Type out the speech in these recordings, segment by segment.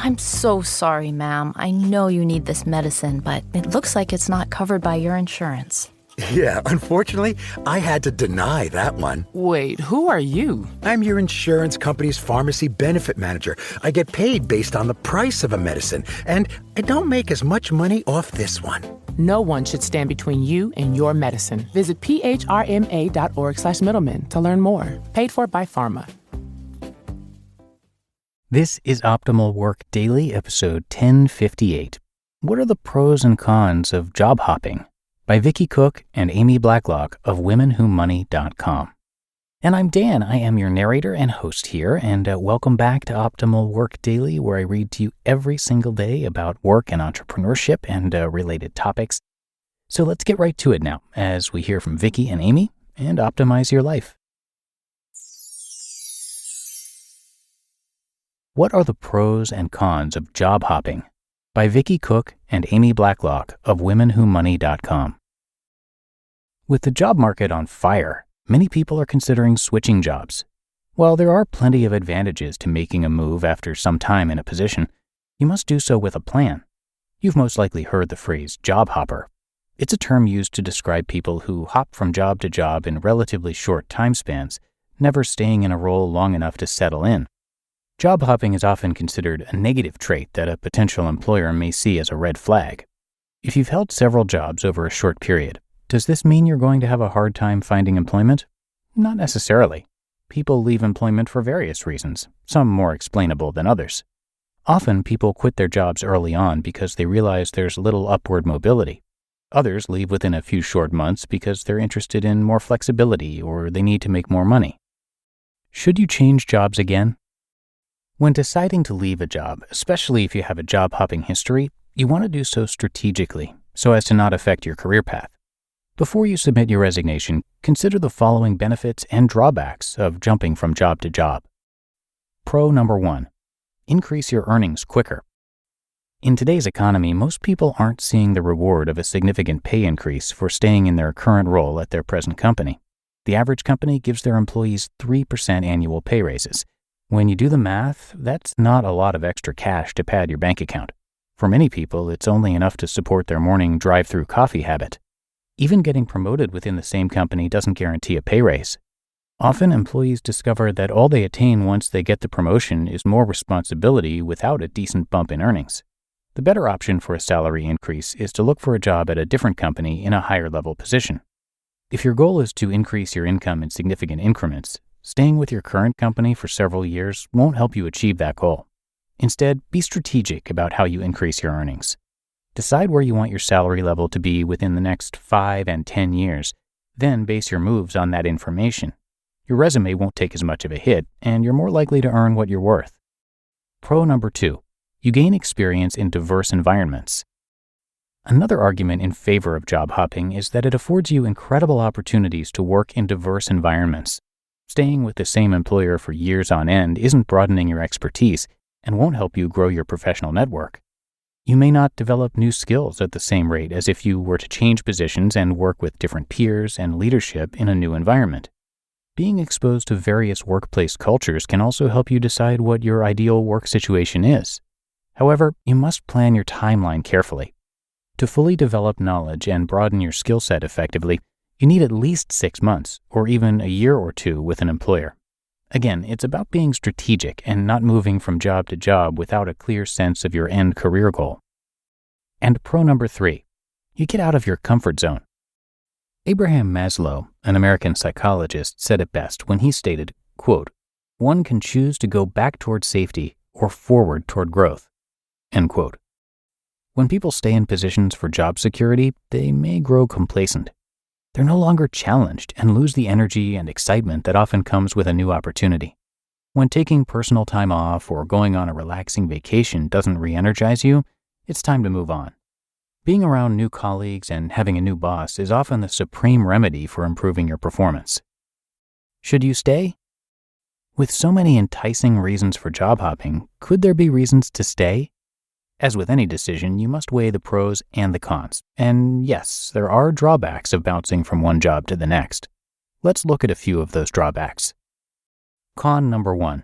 I'm so sorry, ma'am. I know you need this medicine, but it looks like it's not covered by your insurance. Yeah, unfortunately, I had to deny that one. Wait, who are you? I'm your insurance company's pharmacy benefit manager. I get paid based on the price of a medicine, and I don't make as much money off this one. No one should stand between you and your medicine. Visit phrma.org/middleman to learn more. Paid for by Pharma. This is Optimal Work Daily, episode 1058. What are the pros and cons of job hopping? By Vicki Cook and Amy Blacklock of WomenWhoMoney.com. And I'm Dan. I am your narrator and host here, and welcome back to Optimal Work Daily, where I read to you every single day about work and entrepreneurship and related topics. So let's get right to it now, as we hear from Vicki and Amy, and optimize your life. What are the pros and cons of job hopping? By Vicki Cook and Amy Blacklock of WomenWhoMoney.com. With the job market on fire, many people are considering switching jobs. While there are plenty of advantages to making a move after some time in a position, you must do so with a plan. You've most likely heard the phrase job hopper. It's a term used to describe people who hop from job to job in relatively short time spans, never staying in a role long enough to settle in. Job hopping is often considered a negative trait that a potential employer may see as a red flag. If you've held several jobs over a short period, does this mean you're going to have a hard time finding employment? Not necessarily. People leave employment for various reasons, some more explainable than others. Often people quit their jobs early on because they realize there's little upward mobility. Others leave within a few short months because they're interested in more flexibility or they need to make more money. Should you change jobs again? When deciding to leave a job, especially if you have a job hopping history, you want to do so strategically so as to not affect your career path. Before you submit your resignation, consider the following benefits and drawbacks of jumping from job to job. Pro number 1, increase your earnings quicker. In today's economy, most people aren't seeing the reward of a significant pay increase for staying in their current role at their present company. The average company gives their employees 3% annual pay raises. When you do the math, that's not a lot of extra cash to pad your bank account. For many people, it's only enough to support their morning drive-through coffee habit. Even getting promoted within the same company doesn't guarantee a pay raise. Often, employees discover that all they attain once they get the promotion is more responsibility without a decent bump in earnings. The better option for a salary increase is to look for a job at a different company in a higher level position. If your goal is to increase your income in significant increments, staying with your current company for several years won't help you achieve that goal. Instead, be strategic about how you increase your earnings. Decide where you want your salary level to be within the next 5 and 10 years, then base your moves on that information. Your resume won't take as much of a hit, and you're more likely to earn what you're worth. Pro number 2, you gain experience in diverse environments. Another argument in favor of job hopping is that it affords you incredible opportunities to work in diverse environments. Staying with the same employer for years on end isn't broadening your expertise and won't help you grow your professional network. You may not develop new skills at the same rate as if you were to change positions and work with different peers and leadership in a new environment. Being exposed to various workplace cultures can also help you decide what your ideal work situation is. However, you must plan your timeline carefully. To fully develop knowledge and broaden your skill set effectively, you need at least 6 months or even a year or 2 with an employer. Again, it's about being strategic and not moving from job to job without a clear sense of your end career goal. And pro number 3, you get out of your comfort zone. Abraham Maslow, an American psychologist, said it best when he stated, quote, "One can choose to go back toward safety or forward toward growth." End quote. When people stay in positions for job security, they may grow complacent. They're no longer challenged and lose the energy and excitement that often comes with a new opportunity. When taking personal time off or going on a relaxing vacation doesn't re-energize you, it's time to move on. Being around new colleagues and having a new boss is often the supreme remedy for improving your performance. Should you stay? With so many enticing reasons for job hopping, could there be reasons to stay? As with any decision, you must weigh the pros and the cons. And yes, there are drawbacks of bouncing from one job to the next. Let's look at a few of those drawbacks. Con number 1,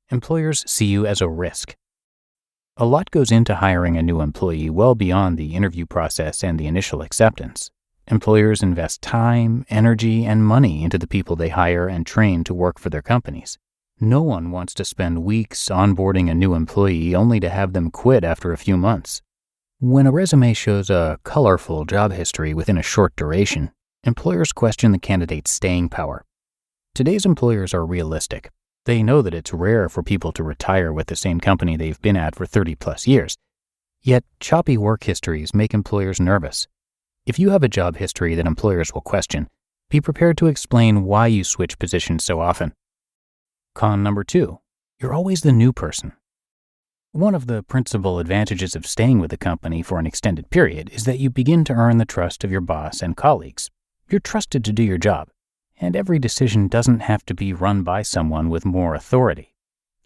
employers see you as a risk. A lot goes into hiring a new employee well beyond the interview process and the initial acceptance. Employers invest time, energy, and money into the people they hire and train to work for their companies. No one wants to spend weeks onboarding a new employee only to have them quit after a few months. When a resume shows a colorful job history within a short duration, employers question the candidate's staying power. Today's employers are realistic. They know that it's rare for people to retire with the same company they've been at for 30+ years. Yet, choppy work histories make employers nervous. If you have a job history that employers will question, be prepared to explain why you switch positions so often. Con number 2, you're always the new person. One of the principal advantages of staying with a company for an extended period is that you begin to earn the trust of your boss and colleagues. You're trusted to do your job, and every decision doesn't have to be run by someone with more authority.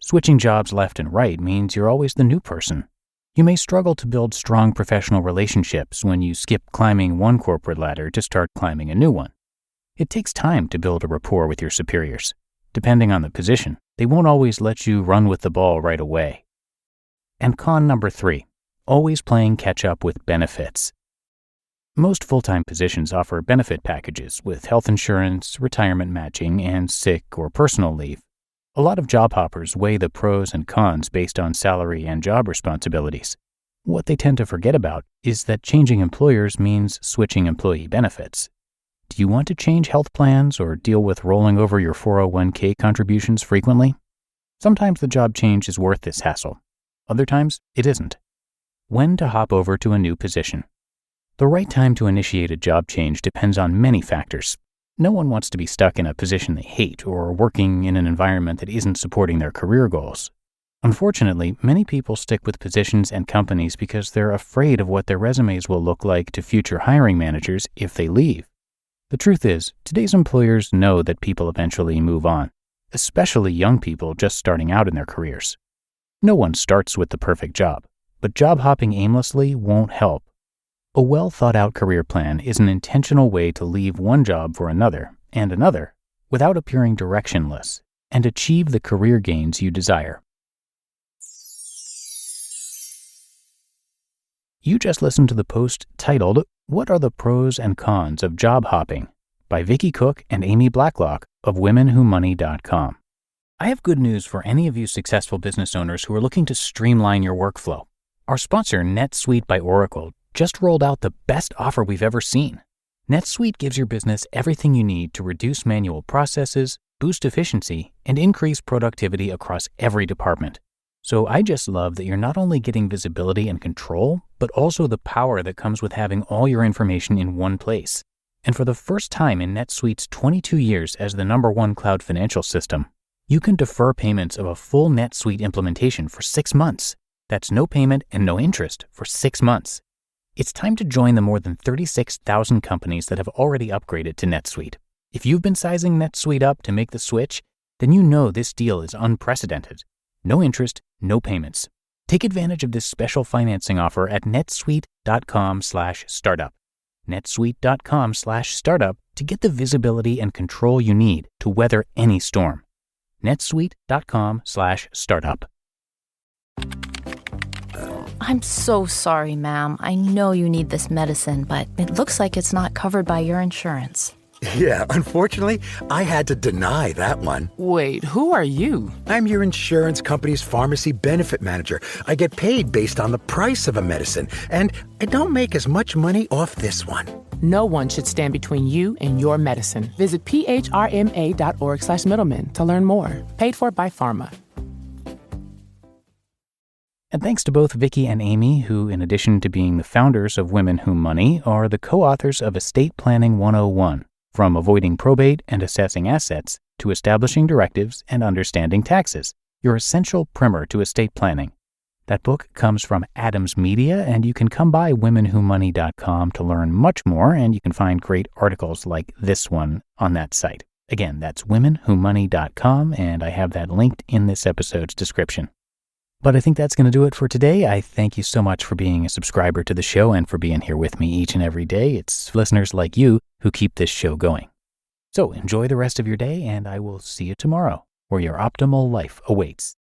Switching jobs left and right means you're always the new person. You may struggle to build strong professional relationships when you skip climbing one corporate ladder to start climbing a new one. It takes time to build a rapport with your superiors. Depending on the position, they won't always let you run with the ball right away. And con number 3, always playing catch-up with benefits. Most full-time positions offer benefit packages with health insurance, retirement matching, and sick or personal leave. A lot of job hoppers weigh the pros and cons based on salary and job responsibilities. What they tend to forget about is that changing employers means switching employee benefits. Do you want to change health plans or deal with rolling over your 401k contributions frequently? Sometimes the job change is worth this hassle. Other times, it isn't. When to hop over to a new position? The right time to initiate a job change depends on many factors. No one wants to be stuck in a position they hate or working in an environment that isn't supporting their career goals. Unfortunately, many people stick with positions and companies because they're afraid of what their resumes will look like to future hiring managers if they leave. The truth is, today's employers know that people eventually move on, especially young people just starting out in their careers. No one starts with the perfect job, but job hopping aimlessly won't help. A well-thought-out career plan is an intentional way to leave one job for another and another without appearing directionless and achieve the career gains you desire. You just listened to the post titled, "What are the pros and cons of job hopping?" by Vicki Cook and Amy Blacklock of WomenWhoMoney.com. I have good news for any of you successful business owners who are looking to streamline your workflow. Our sponsor, NetSuite by Oracle, just rolled out the best offer we've ever seen. NetSuite gives your business everything you need to reduce manual processes, boost efficiency, and increase productivity across every department. So I just love that you're not only getting visibility and control, but also the power that comes with having all your information in one place. And for the first time in NetSuite's 22 years as the #1 cloud financial system, you can defer payments of a full NetSuite implementation for 6 months. That's no payment and no interest for 6 months. It's time to join the more than 36,000 companies that have already upgraded to NetSuite. If you've been sizing NetSuite up to make the switch, then you know this deal is unprecedented. No interest, no payments. Take advantage of this special financing offer at netsuite.com/startup. netsuite.com/startup to get the visibility and control you need to weather any storm. netsuite.com/startup. I'm so sorry, ma'am. I know you need this medicine, but it looks like it's not covered by your insurance. Yeah, unfortunately, I had to deny that one. Wait, who are you? I'm your insurance company's pharmacy benefit manager. I get paid based on the price of a medicine, and I don't make as much money off this one. No one should stand between you and your medicine. Visit phrma.org/middleman to learn more. Paid for by Pharma. And thanks to both Vicki and Amy, who, in addition to being the founders of Women Who Money, are the co-authors of Estate Planning 101, from avoiding probate and assessing assets to establishing directives and understanding taxes, your essential primer to estate planning. That book comes from Adams Media, and you can come by WomenWhoMoney.com to learn much more, and you can find great articles like this one on that site. Again, that's WomenWhoMoney.com, and I have that linked in this episode's description. But I think that's going to do it for today. I thank you so much for being a subscriber to the show and for being here with me each and every day. It's listeners like you who keep this show going. So enjoy the rest of your day, and I will see you tomorrow, where your optimal life awaits.